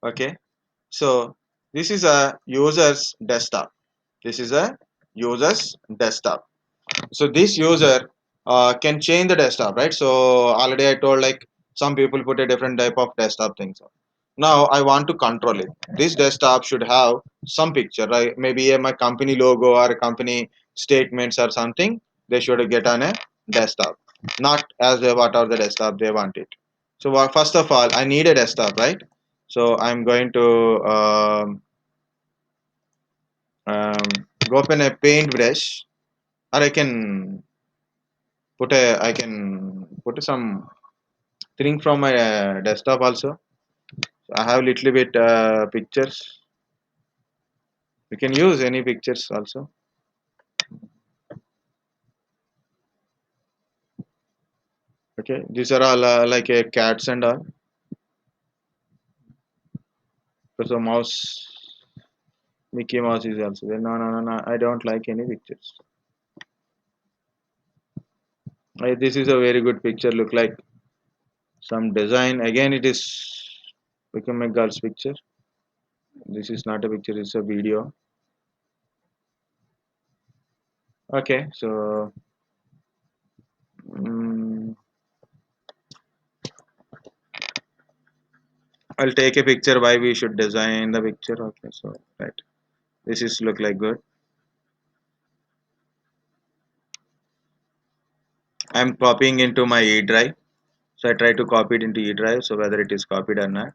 Okay, so this is a user's desktop. This is a user's desktop. So this user can change the desktop, right? So already I told, like, some people put a different type of desktop things. Now I want to control it. This desktop should have some picture, right? Maybe my company logo or company statements or something. They should get on a desktop, not as they what are the desktop they want it. So first of all, I need a desktop, right? So I'm going to um, go open a paintbrush, or I can put some thing from my desktop also. So I have little bit pictures. You can use any pictures also. Okay, these are all like cats and all. So mouse, Mickey Mouse is also there. No, no, no, no. I don't like any pictures. This is a very good picture. Look like some design. Again, it is become a girl's picture. This is not a picture. It's a video. Okay, so mm I'll take a picture. Why we should design the picture? Okay, so right. This is look like good. I'm copying into my E drive. So I try to copy it into E drive. So whether it is copied or not,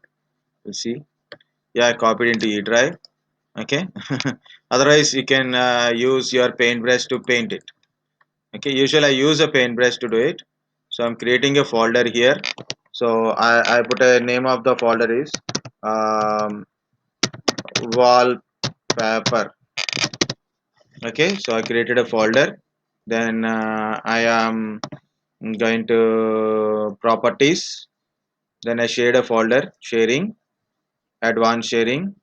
we'll see. Yeah, I copied into E drive. Okay. Otherwise, you can use your paintbrush to paint it. Okay. Usually, I use a paintbrush to do it. So I'm creating a folder here. So I put a name of the folder is um, wallpaper. Okay. So I created a folder. Then I am going to properties. Then I shared a folder, sharing, advanced sharing,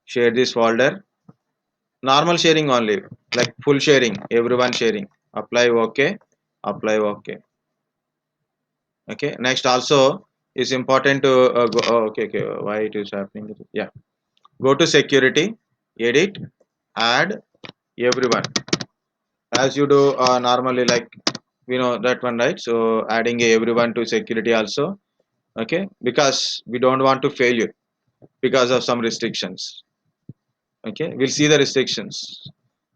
share this folder, normal sharing only, like full sharing, everyone sharing, apply OK, apply OK. Okay, next also is important to go, oh, okay, why it is happening? Yeah, go to security, edit, add everyone, as you do normally, like we know that one, right? So adding everyone to security also. Okay, because we don't want to fail you because of some restrictions. Okay, we'll see the restrictions,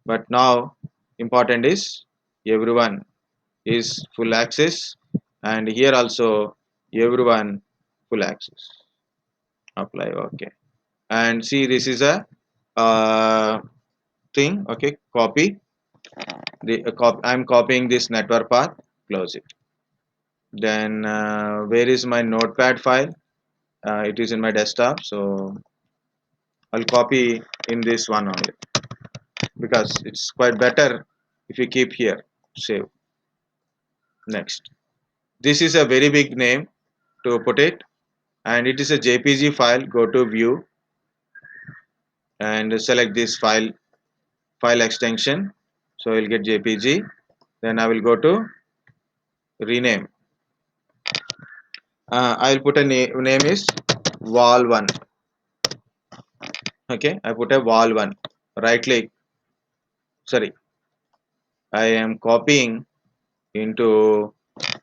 but now important is everyone is full access, and here also everyone full access, apply. Okay, and see, this is a uh, thing. Okay, copy the I'm copying this network path, close it. Then where is my notepad file? It is in my desktop, so I'll copy in this one only, because it's quite better if you keep here, save. Next, this is a very big name to put it, and it is a jpg file. Go to view and select this file extension, so you'll get jpg. Then I will go to rename. I'll put a name is wall1. Okay, I put a wall1. Right click, sorry, I am copying into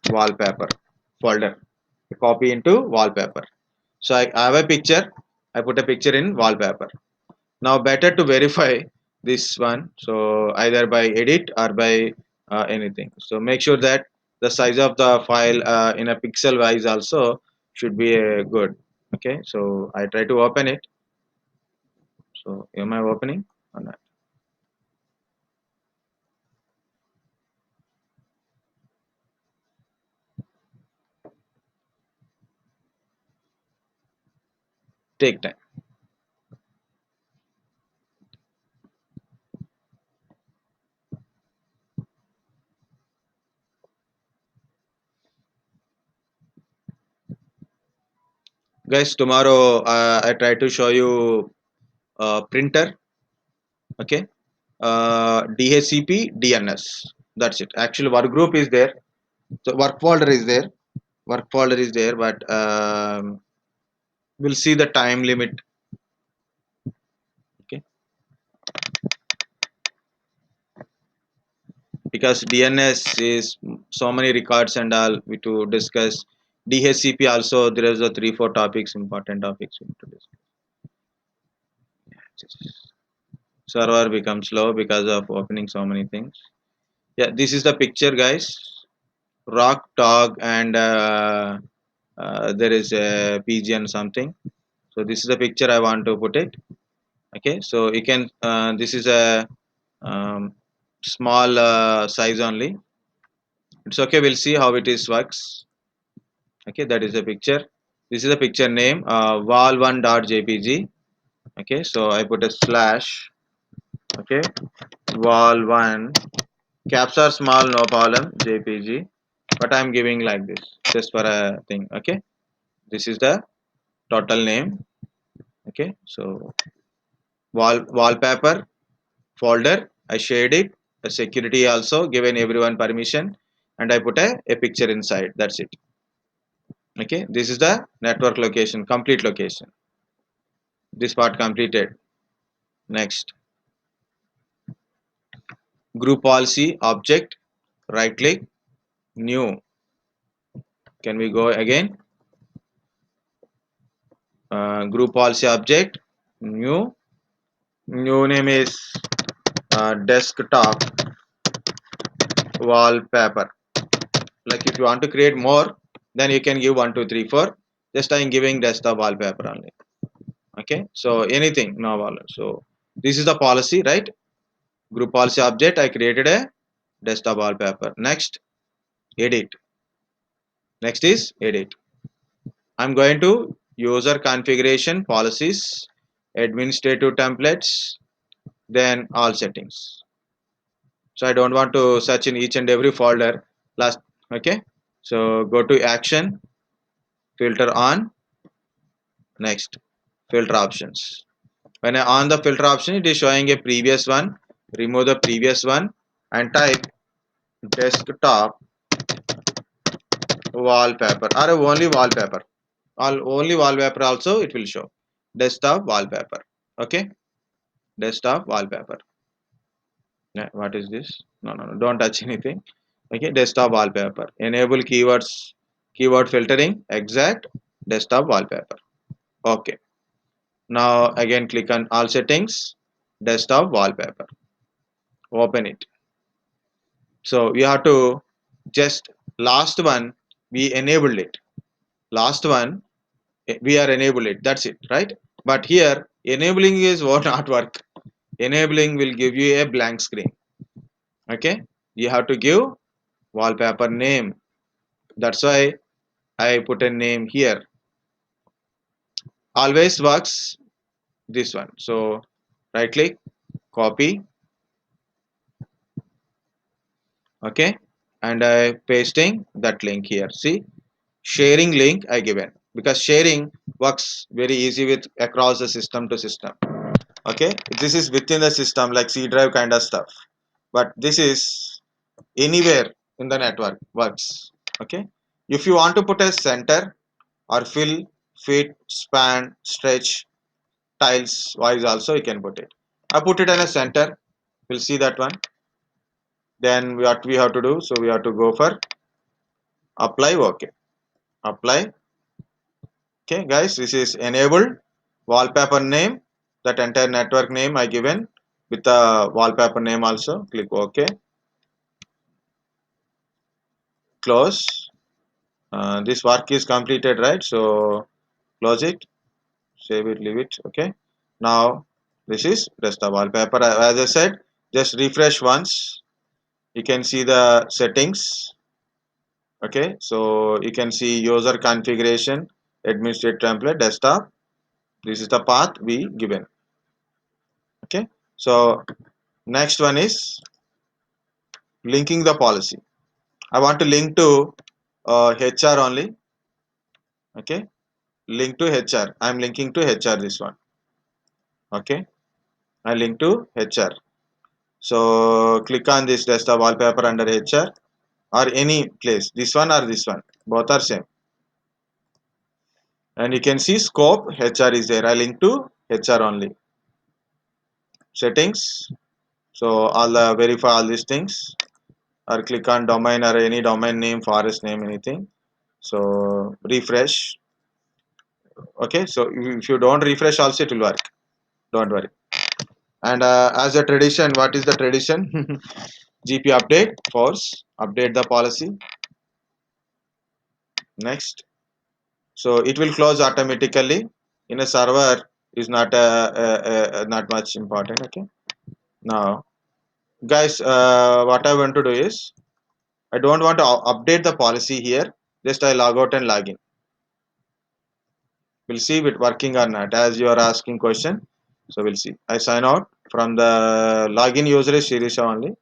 wallpaper folder. Copy into wallpaper. So I have a picture. I put a picture in wallpaper. Now better to verify this one, so either by edit or by anything. So make sure that the size of the file in a pixel wise also should be good. Okay, so I try to open it. So am I opening or not? Take time. Guys, tomorrow I try to show you printer. Okay, dhcp dns, that's it. Actually work group is there, so work folder is there, but we'll see the time limit. Okay, because DNS is so many records and all we to discuss. DHCP also there is a 3 4 topics, important topics we need to discuss. Server becomes slow because of opening so many things. Yeah, this is the picture, guys. Rock dog and there is a pigeon something. So this is the picture I want to put it. Okay, so you can this is a small size only. It's okay, we'll see how it is works. Okay, that is the picture. This is the picture name, wall1.jpg. Okay, so I put a slash. Okay, wall1, caps are small, no problem, jpg, but I'm giving like this just for a thing. Okay, this is the total name. Okay, so wallpaper folder, I shared it, a security also given everyone permission, and I put a picture inside, that's it. Okay, this is the network location, complete location. This part completed. Next, group policy object, right click, new. Can we go again? Group policy object, new name is desktop wallpaper. Like if you want to create more, then you can give 1 2 3 4. Just I'm giving desktop wallpaper only. Okay, so anything, no problem. So this is the policy, right? Group policy object, I created a desktop wallpaper. Next, edit. Next is edit. I'm going to user configuration policies, administrative templates, then all settings. So I don't want to search in each and every folder last. Okay, so go to action, filter on. Next, filter options. When I on the filter option, it is showing a previous one. Remove the previous one and type desktop wallpaper or only wallpaper. Only wallpaper also it will show. Desktop wallpaper. Okay, desktop wallpaper. Yeah, what is this? No, no, no, don't touch anything. Okay, desktop wallpaper. Enable keywords, keyword filtering, exact desktop wallpaper. Okay. Now again click on all settings, desktop wallpaper. Open it. So we have to just last one we enabled it. Last one we are enabled it. That's it, right? But here enabling is what not work. Enabling will give you a blank screen. Okay, you have to give wallpaper name. That's why I put a name here. Always works this one. So right click, copy. Okay, and I pasting that link here. See, sharing link I given because sharing works very easy with across the system to system. Okay, this is within the system like C drive kind of stuff, but this is anywhere in the network works. Okay, if you want to put a center or fill, fit, span, stretch, tiles wise also you can put it. I put it in a center. We'll see that one. Then what we have to do, so we have to go for apply. Okay, apply. Okay guys, this is enabled. Wallpaper name, that entire network name I given with the wallpaper name also. Click OK, close. This work is completed, right? So close it, save it, leave it. Okay, now this is desktop wallpaper. As I said, just refresh once, you can see the settings. Okay, so you can see user configuration, administrative template, desktop. This is the path we given. Okay, so next one is linking the policy. I want to link to HR only. Okay, link to HR. I'm linking to HR this one. Okay, I link to HR. So click on this desktop wallpaper under HR or any place. This one or this one. Both are same. and you can see scope HR is there. I link to HR only. Settings, so I'll verify all these things, or click on domain or any domain name, forest name, anything. So refresh. Okay, so if you don't refresh also it will work, don't worry. And as a tradition, what is the tradition? GP update, force update the policy. Next, so it will close automatically. In a server is not not much important. Okay, now guys, what I want to do is, I don't want to update the policy here, just I log out and log in. We'll see if it working or not, as you are asking question. So we'll see. I sign out from the login user is Shirisha only.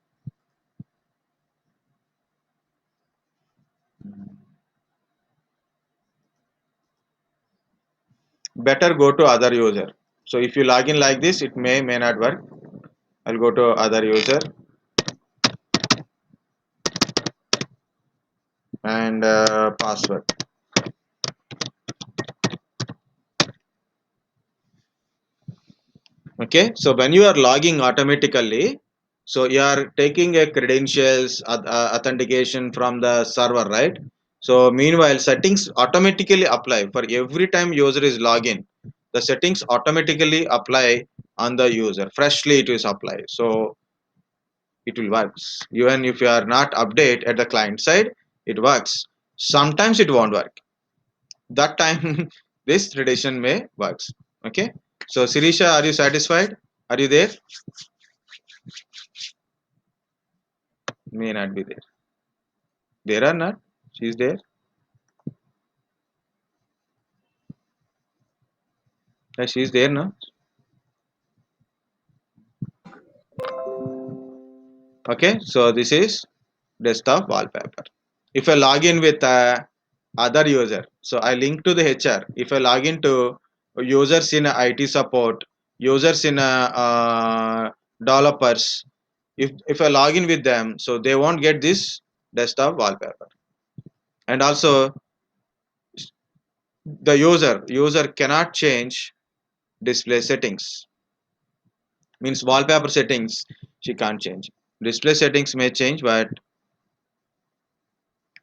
Better go to other user. So if you log in like this, it may not work. I'll go to other user and password. Okay, so when you are logging automatically, so you are taking a credentials authentication from the server, right? So meanwhile settings automatically apply for every time user is login. The settings automatically apply on the user, freshly it is applied, so it will works even if you are not update at the client side. It works. Sometimes it won't work, that time this tradition may works. Okay, so Sirisha, are you satisfied? Are you there? May not be there. There are not. She's there. She's there now. Okay, so this is desktop wallpaper. If I log in with other user, so I link to the HR. If I log into users in IT support, users in developers, if I log in with them, so they won't get this desktop wallpaper. And also the user cannot change display settings, means wallpaper settings she can't change. Display settings may change, but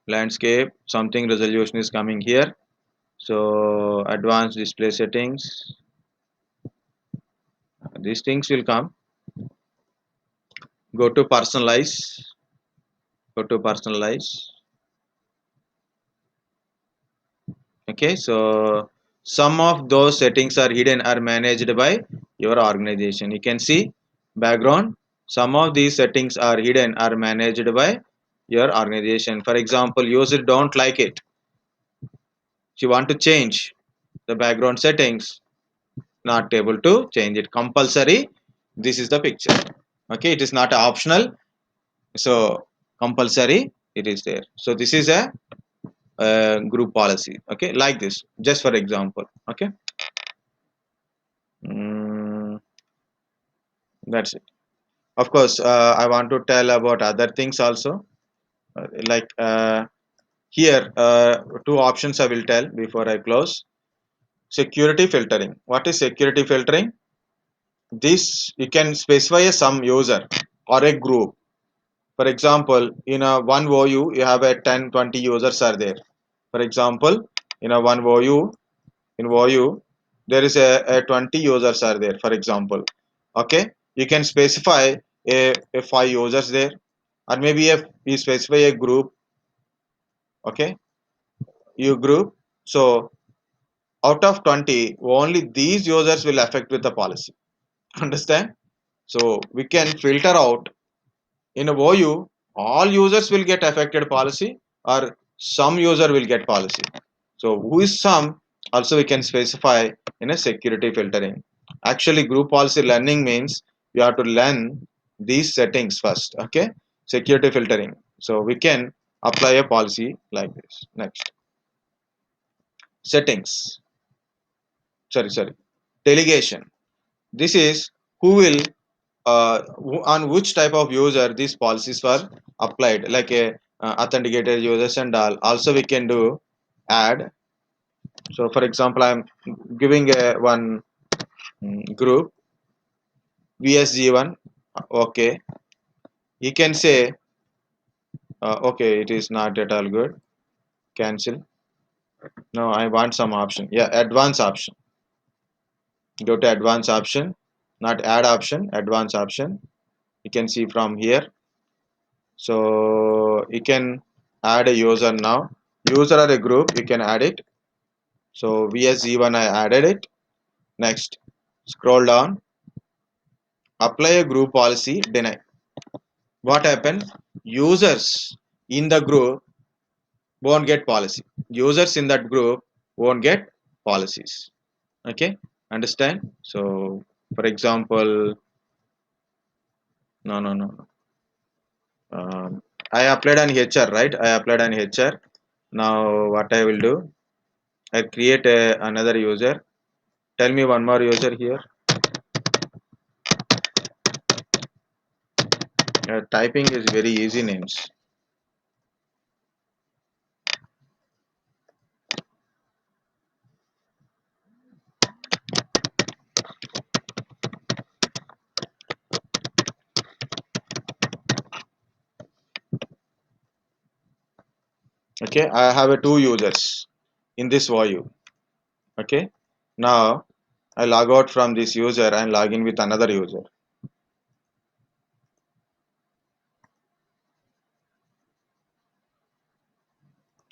landscape something resolution is coming here. So advanced display settings, these things will come. Go to personalize. Go to personalize. Okay, so some of those settings are hidden or managed by your organization. You can see background. Some of these settings are hidden or managed by your organization. For example, user don't like it. If you want to change the background settings, not able to change it. Compulsory. This is the picture. Okay, it is not optional. So compulsory it is there. So this is a group policy. Okay, like this. Just for example. Okay. Mm, that's it. Of course, I want to tell about other things also. Like here, two options I will tell before I close. Security filtering. What is security filtering? This you can specify a some user or a group. For example, in a one OU, you have a 10, 20 users are there. For example, in a one OU, in OU, there is a 20 users are there. For example, okay, you can specify a 5 users there, or maybe if you specify a group, okay, you group. So out of 20, only these users will affect with the policy. Understand? So we can filter out in a OU, all users will get affected policy or some user will get policy. So who is some also we can specify in a security filtering. Actually group policy learning means you have to learn these settings first. Okay, security filtering. So we can apply a policy like this. Next, settings. Sorry, delegation. This is who will on which type of user these policies were applied, like a authenticated users and all. Also we can do add So for example, I'm giving a one group VSG1. Okay, you can say okay, it is not at all good. Cancel. No, I want some option. Yeah, advanced option. Go to advanced option, not add option, advanced option. You can see from here. So you can add a user now. User or a group, you can add it. So VSG1, I added it. Next, scroll down. Apply a group policy. Deny. What happened? Users in the group won't get policy. Users in that group won't get policies. Okay, understand? So, for example, no. I applied an HR, right? I applied an HR. Now, what I will do? I create another user. Tell me one more user here. Typing is very easy names. Okay, I have a two users in this view. Okay, now I log out from this user and log in with another user.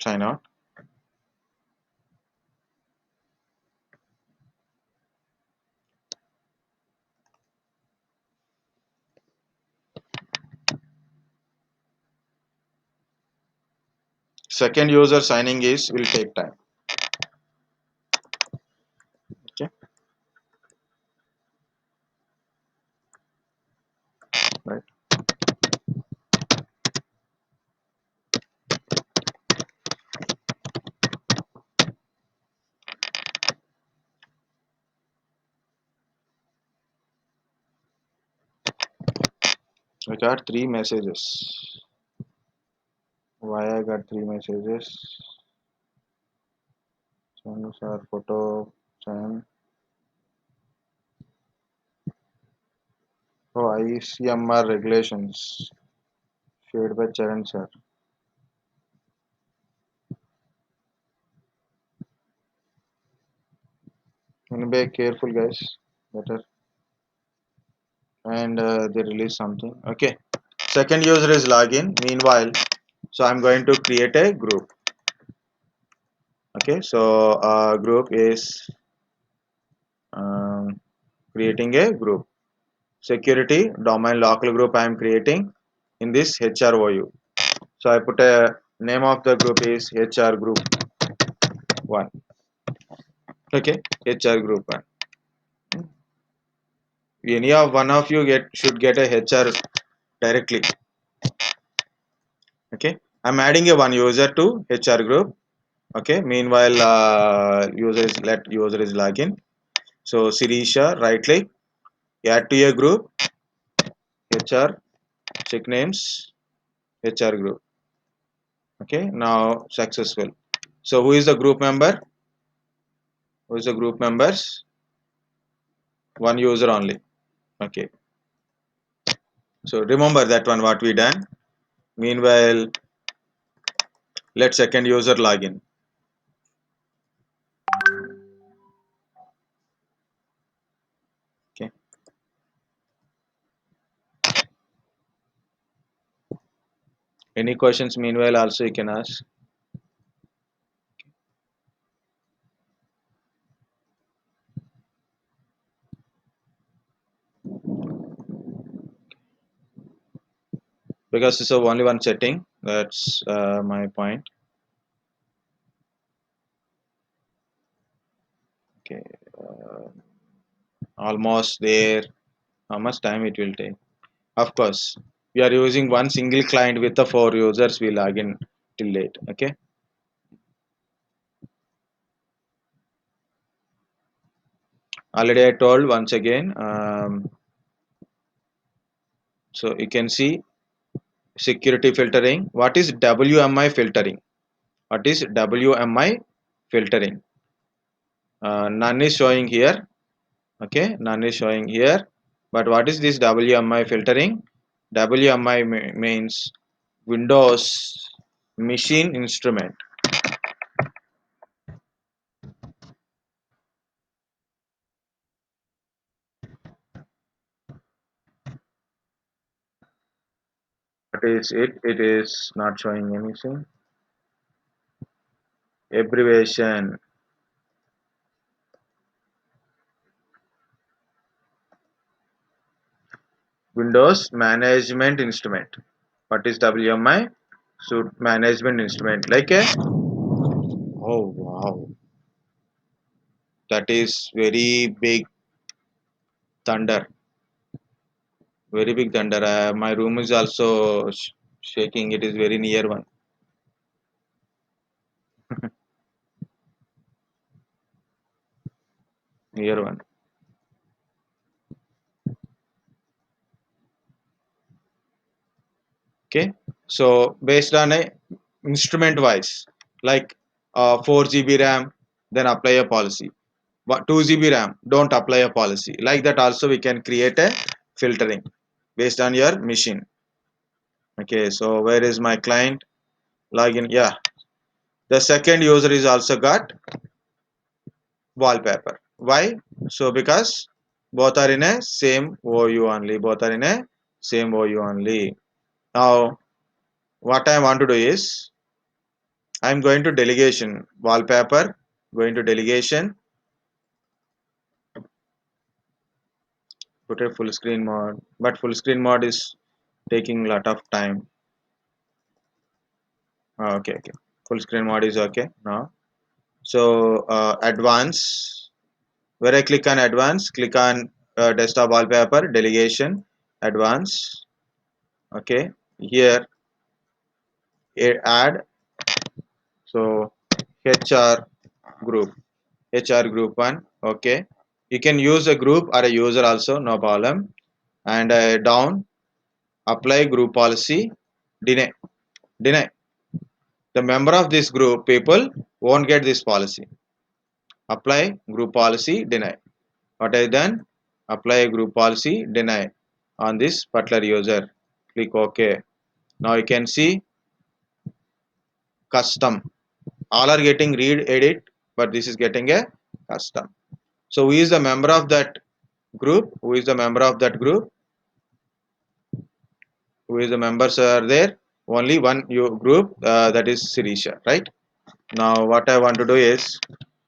Sign out. Second user signing is will take time. Okay, right. I got three messages. Why I got three messages? Send sir photo. Send. Oh, ICMR regulations shared by Charan sir. Be careful, guys. Better. And they release something. Okay. Second user is login. Meanwhile, so I'm going to create a group. Okay. So group is creating a group. Security domain local group I am creating in this HROU. So I put a name of the group is HR group 1. Okay. HR group 1. Any of one of you get should get a HR directly. Okay, I'm adding a one user to HR group. Okay, meanwhile user is login. So Sirisha, right click, add to a group, HR, check names, HR group. Okay, now successful. So who is the group member? Who is the group members? One user only. Okay, so remember that one what we done. Meanwhile, let second user login. Okay, any questions meanwhile also you can ask. Because it's only one setting, that's my point. Okay, uh, almost there. How much time it will take? Of course, we are using one single client with the four users. We log in till late. Okay, already I told once again. So you can see security filtering. What is WMI filtering? What is WMI filtering? None is showing here. Okay, none is showing here. But what is this WMI filtering? WMI means Windows Machine Instrument. What is it? It is not showing anything. Abbreviation. Windows Management Instrument. What is WMI? Suite Management Instrument. Like a, oh wow, that is very big thunder. Very big thunder. My room is also shaking. It is very near one. Near one. Okay. So based on a instrument wise, like 4 GB RAM, then apply a policy. 2 GB RAM, don't apply a policy. Like that also we can create a filtering based on your machine. Okay. So where is my client? Login. Yeah. The second user is also got wallpaper. Why? So because both are in a same OU only. Both are in a same OU only. Now what I want to do is I'm going to delegation wallpaper, going to delegation, put a full screen mode, but full screen mode is taking a lot of time. Okay, okay. Full screen mode is okay now. So advanced, where I click on advanced, click on desktop wallpaper, delegation, advanced. Okay, here add, so HR group, HR group one. Okay, you can use a group or a user also, no problem. And down, apply group policy, deny, deny. The member of this group people won't get this policy. Apply group policy, deny. What I done? Apply group policy, deny on this particular user. Click OK. Now you can see custom. All are getting read edit, but this is getting a custom. So who is the member of that group? Who is the member of that group? Who is the members are there? Only one group, that is Sirisha, right? Now what I want to do is,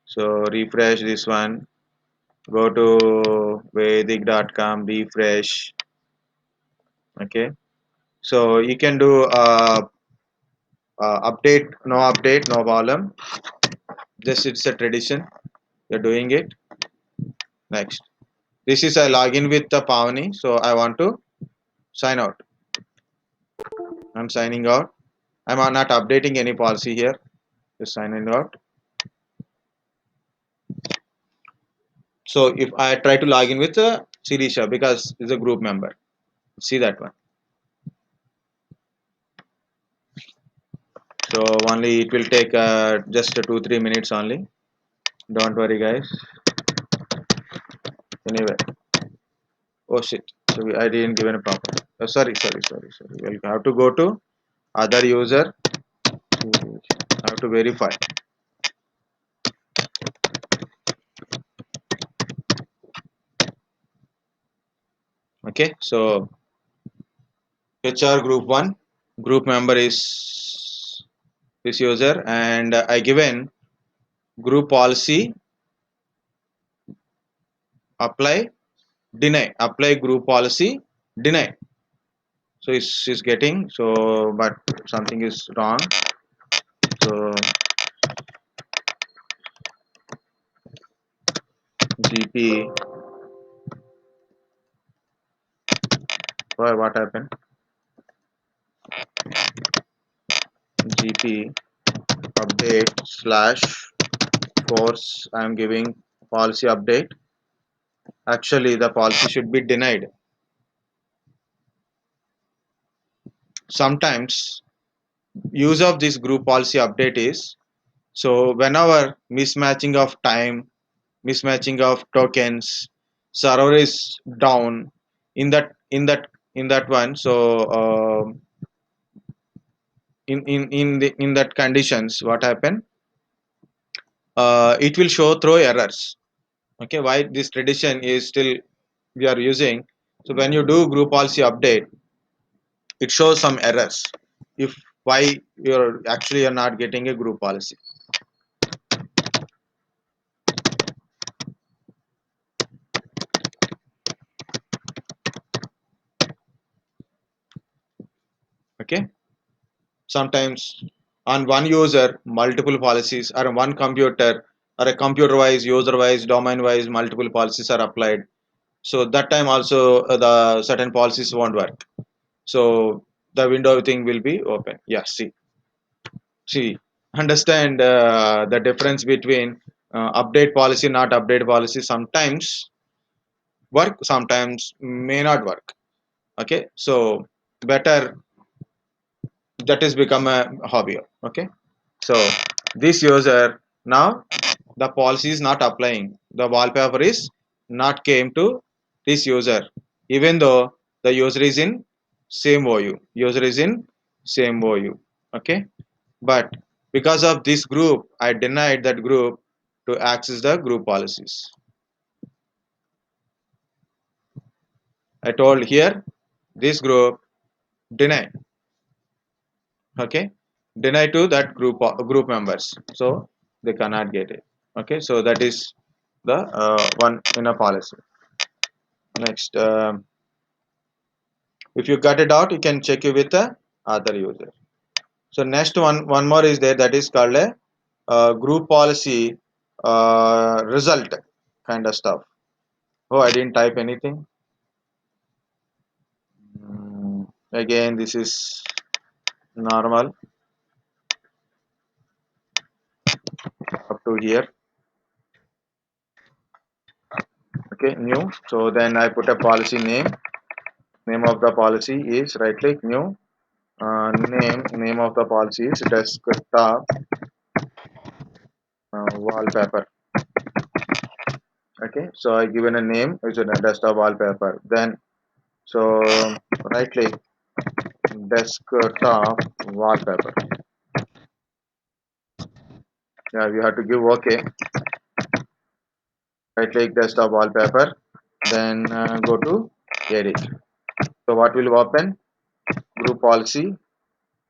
so refresh this one, go to Vedic.com, refresh. Okay, so you can do update, no problem. Just it's a tradition. You're doing it. Next, this is a login with the Pavani, so I want to sign out. I'm signing out. I'm not updating any policy here. Just signing out. So if I try to log in with Sirisha because it's a group member, see that one. So only it will take just 2-3 minutes only. Don't worry, guys. Anyway, oh shit. So I didn't give any proper. Sorry. We'll have to go to other user. I have to verify. Okay. So HR group one. Group member is this user, and I given group policy apply deny. Apply group policy deny. So she's getting, so but something is wrong. So GP, why, what happened? GP update slash force, I am giving policy update. Actually the policy should be denied. Sometimes use of this group policy update is, so whenever mismatching of time mismatching of tokens, server is down in that one. So in that conditions, what happen? It will show through errors. Okay, why this tradition is still we are using? So when you do group policy update, it shows some errors. If why you're not getting a group policy. Okay, sometimes on one user multiple policies, or on one computer, or a computer wise, user wise, domain wise, multiple policies are applied. So that time also the certain policies won't work. So the window thing will be open. Yeah, see, understand the difference between update policy, not update policy. Sometimes work, sometimes may not work. Okay, so better that is become a hobby. Okay, so this user now the policy is not applying. The wallpaper is not came to this user, even though the user is in same OU. User is in same OU. Okay, but because of this group, I denied that group to access the group policies. I told here this group deny. Okay, deny to that group members, so they cannot get it. Okay, so that is the one in a policy. Next, if you cut it out, you can check it with the other user. So next one more is there, that is called a group policy result kind of stuff. Oh, I didn't type anything. Again, this is normal up to here. Okay, new. So then I put a policy name. Name of the policy is right click new. Name of the policy is desktop wallpaper. Okay, so I given a name, it's a desktop wallpaper. Then so right click desktop wallpaper. Yeah, you have to give OK. Right click desktop wallpaper. Then go to edit. So what will open? Group policy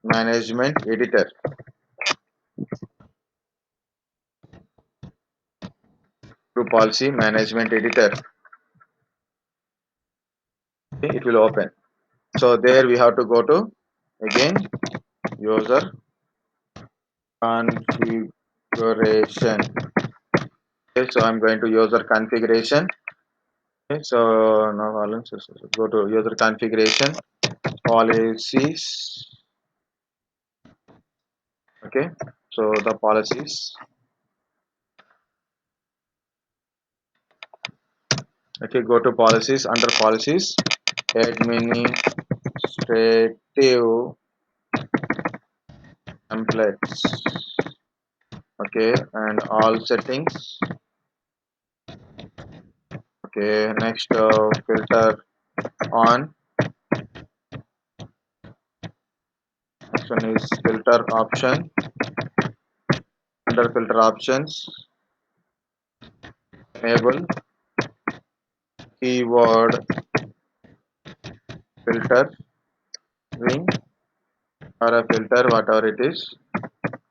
management editor. Group policy management editor. Okay, it will open. So there we have to go to again user configuration. Okay, so I'm going to user configuration. Okay, so now go to user configuration policies. Okay, so the policies. Okay, go to policies, under policies administrative templates. Okay, and all settings. Okay, next filter on. Next one is filter option. Under filter options, enable keyword filter ring or a filter, whatever it is.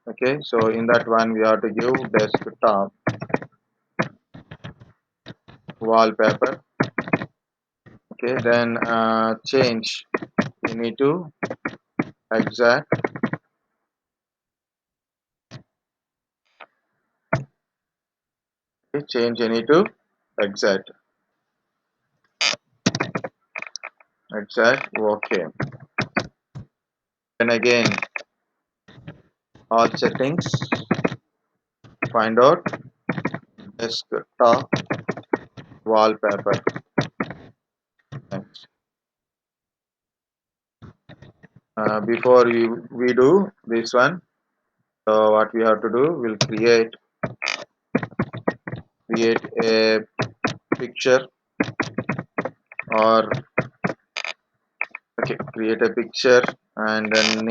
Okay, so in that one we have to give desktop wallpaper. Okay, then change you need to exact. Okay, change you need to exact. Okay, then again all settings, find out desktop wallpaper. Thanks. Before we do this one, so what we have to do, we'll create create a picture or okay, create a picture and then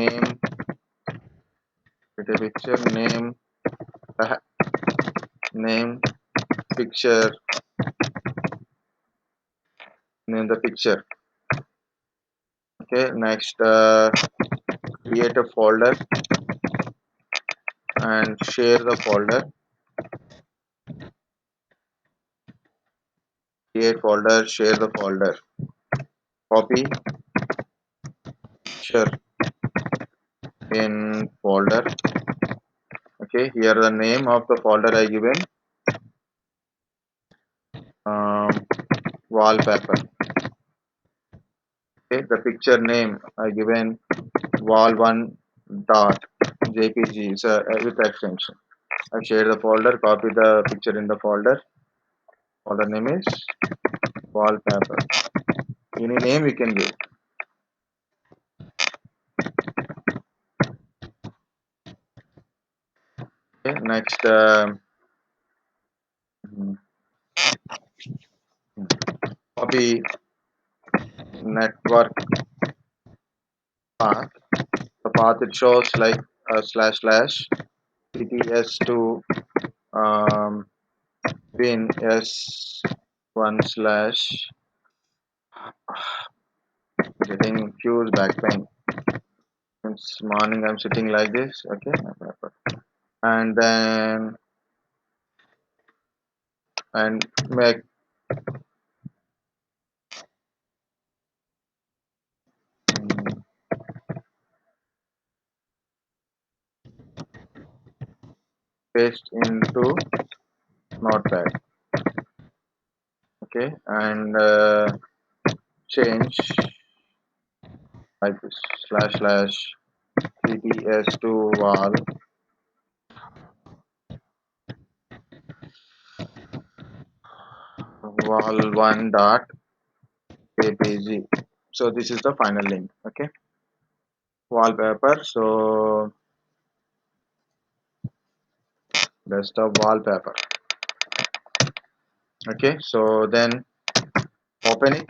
create a picture, uh, name, picture, name the picture. Okay, next create a folder and share the folder. Create folder, share the folder. Copy picture in folder. Okay, here the name of the folder I given um, wallpaper. Okay, the picture name I given wall1 dot jpg is with extension. I share the folder, copy the picture in the folder. Folder name is wallpaper. Any name you can give. Okay, next copy network path. The path it shows like slash slash cts to um, pin s1 slash getting fuse back pain. Since morning I'm sitting like this. Okay, and then and make mm, paste into notepad. Okay, and change like this slash slash cts to wall1 dot jpg. So this is the final link. Okay, wallpaper. So that's the wallpaper. Okay, so then open it,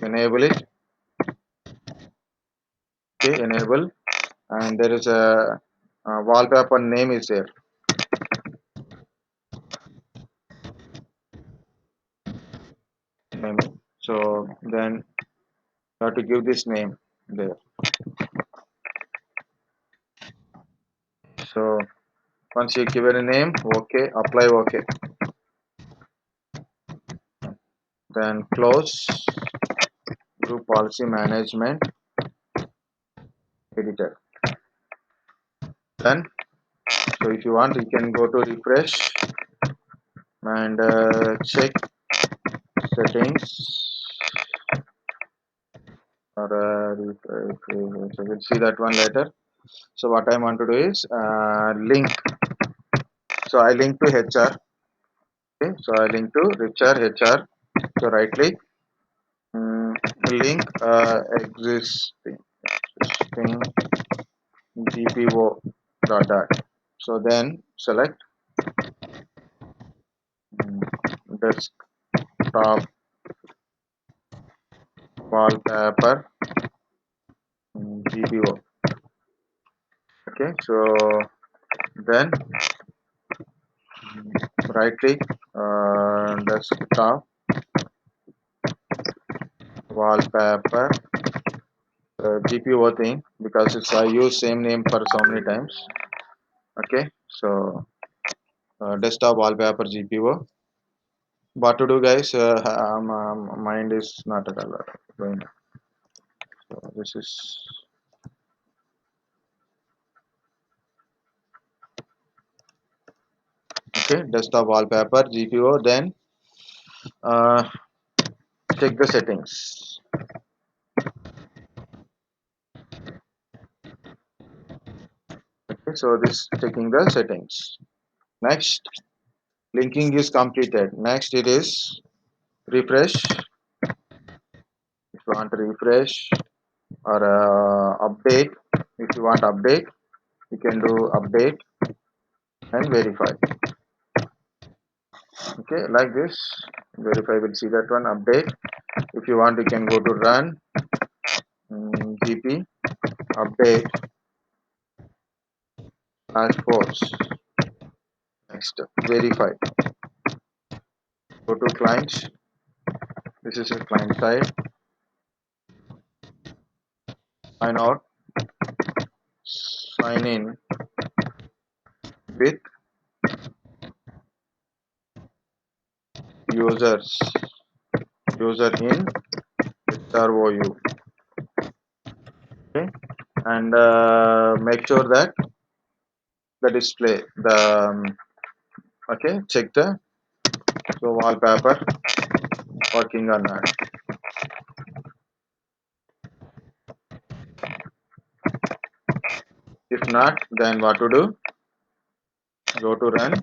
enable it. Okay, enable, and there is a wallpaper name is there. Name. So then you have to give this name there. So once you give it a name, okay, apply okay. Then close group policy management editor. Then so if you want, you can go to refresh and check settings or so we'll see that one later. So what I want to do is link. So I link to HR. Okay, so I link to HR. So right click, mm, link existing GPO dot. So then select desktop wallpaper GPO. Okay, so then right click desktop wallpaper GPO thing because it's I use same name for so many times. Okay, so desktop wallpaper GPO. What to do, guys? Mind is not at all going. So this is okay. Desktop wallpaper GPO. Then uh, check the settings. Okay, so this checking the settings. Next, linking is completed. Next, it is refresh. If you want to refresh or update, if you want update, you can do update and verify. Okay, like this. Verify will see that one update. If you want, you can go to run gp update as force. Next, verify. Go to client. This is a client side. Sign out. Sign in with users. User in servo u. Okay, and make sure that the display the okay, check the so wallpaper working or not. If not, then what to do? Go to run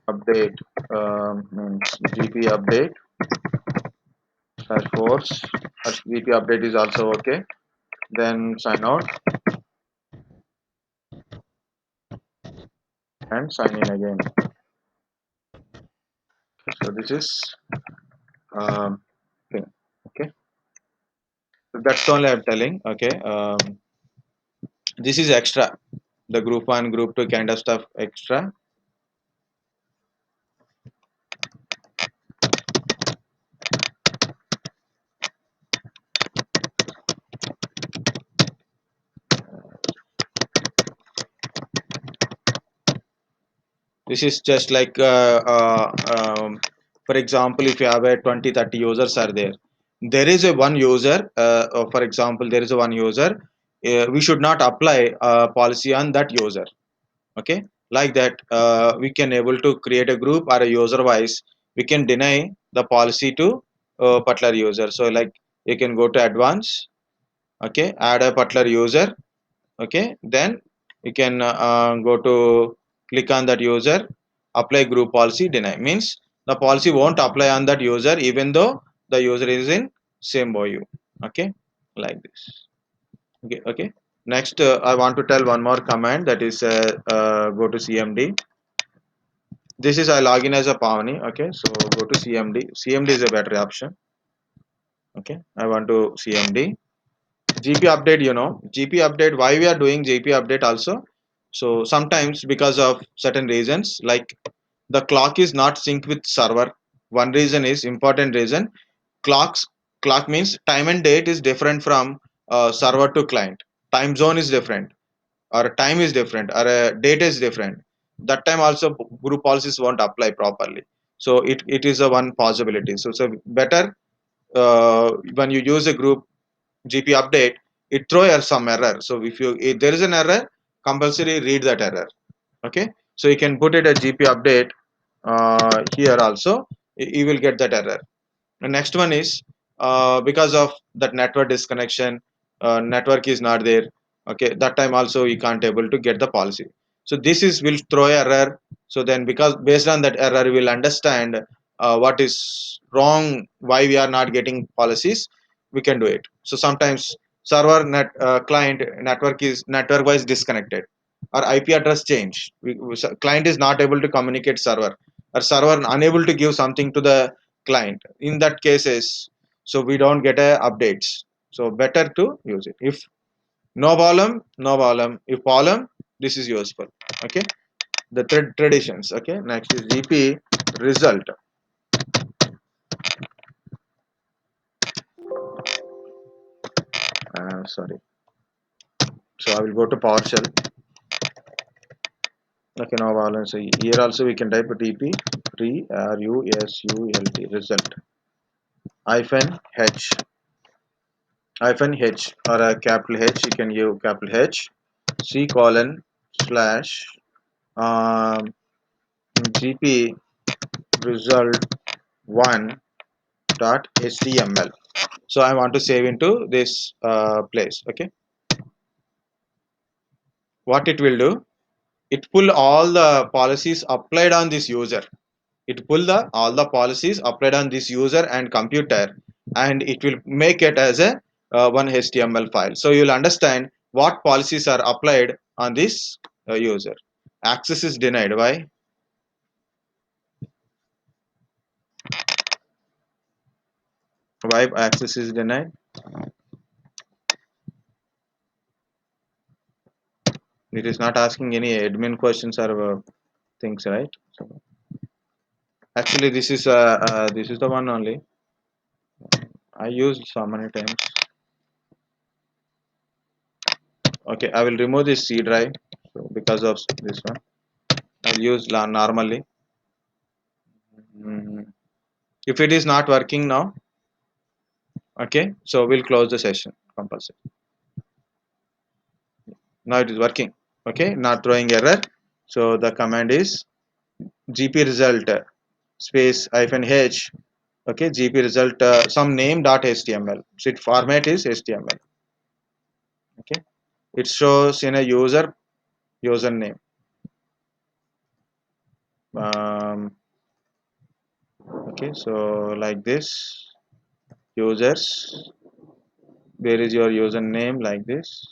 update means gp update as force. Gp update is also okay. Then sign out and sign in again. So this is thing. Okay, so that's only I'm telling. Okay, this is extra. The group one, group two kind of stuff extra. This is just like for example, if you have a 20-30 users are there, there is a one user for example, there is a one user, we should not apply a policy on that user. Okay, like that we can able to create a group or a user wise, we can deny the policy to particular user. So like you can go to advanced, okay, add a particular user. Okay, then you can go to click on that user, apply group policy, deny means the policy won't apply on that user even though the user is in same OU. Okay, like this. Okay, okay, next I want to tell one more command, that is go to cmd. This is I login as a Pavani. Okay, so go to cmd is a better option. Okay, I want to cmd gp update. You know gp update, why we are doing gp update also? So sometimes because of certain reasons, like the clock is not synced with server. One reason is important reason. clocks Clock means time and date is different from server to client. Time zone is different, or time is different, or date is different. That time also group policies won't apply properly. So it is a one possibility. So better when you use a group GP update, it throw some error. So if there is an error, compulsory read that error. Okay, so you can put it as GP update here also. You will get that error. The next one is because of that network disconnection, network is not there. Okay, that time also you can't able to get the policy. So this is will throw error. So then because based on that error, we will understand what is wrong, why we are not getting policies. We can do it. So sometimes server net client network is network wise disconnected, or IP address change. Client is not able to communicate server, or server unable to give something to the client. In that cases, so we don't get updates. So better to use it. If no problem, no problem. If problem, this is useful. Okay, the traditions. Okay, next is GP result. Sorry. So I will go to PowerShell. Okay, no problem. So here also we can type DP result hyphen h or a capital H. You can give capital H C colon slash um, GP result one dot html. So I want to save into this place. Okay, what it will do, it pull all the policies applied on this user. It pull the all the policies applied on this user and computer, and it will make it as a one html file. So you'll understand what policies are applied on this user. Access is denied. Why? Why access is denied? It is not asking any admin questions or things, right? So actually, this is the one only I used so many times. Okay, I will remove this C drive. So because of this one, I'll use normally. Mm. If it is not working now, okay, so we'll close the session compulsory. Now it is working. Okay, not throwing error. So the command is gp result space hyphen h. Okay, gp result some name dot html. So its format is html. Okay, it shows in a username. Um, okay, so like this users. Where is your username? Like this.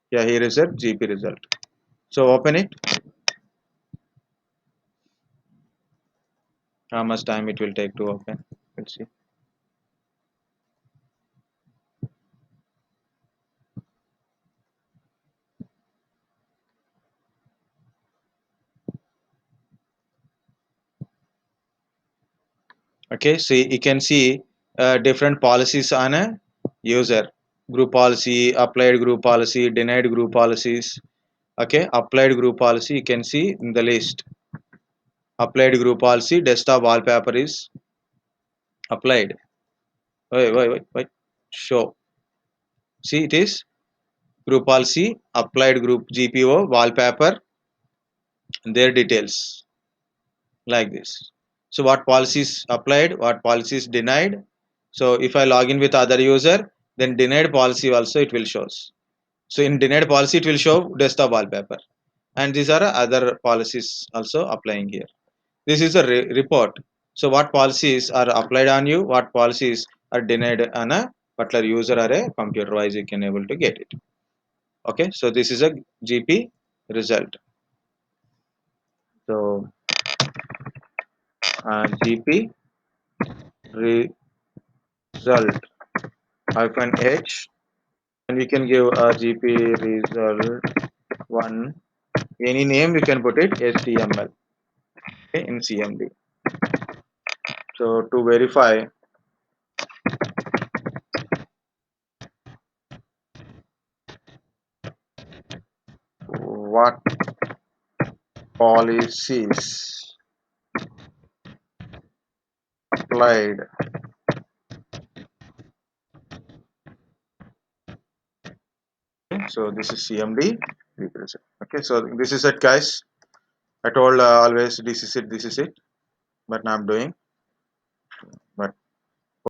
Yeah, here is a gp result. So open it. How much time it will take to open? Let's see. Okay, see you can see different policies on a user. Group policy, applied group policy, denied group policies. Okay, applied group policy you can see in the list. Applied group policy, desktop wallpaper is applied. Wait. Show. See it is group policy, applied group GPO, wallpaper, their details like this. So what policies applied, what policies denied. So if I log in with other user, then denied policy also it will shows. So in denied policy it will show desktop wallpaper, and these are other policies also applying here. This is a report. So what policies are applied on you, what policies are denied on a particular user or a computer wise you can able to get it. Okay, so this is a GP result. So GP result hyphen h, and we can give a GP result one, any name you can put it HTML, okay, in CMD. So to verify what policies applied, okay, so this is CMD. Okay, so this is it guys. I told always this is it, but now I'm doing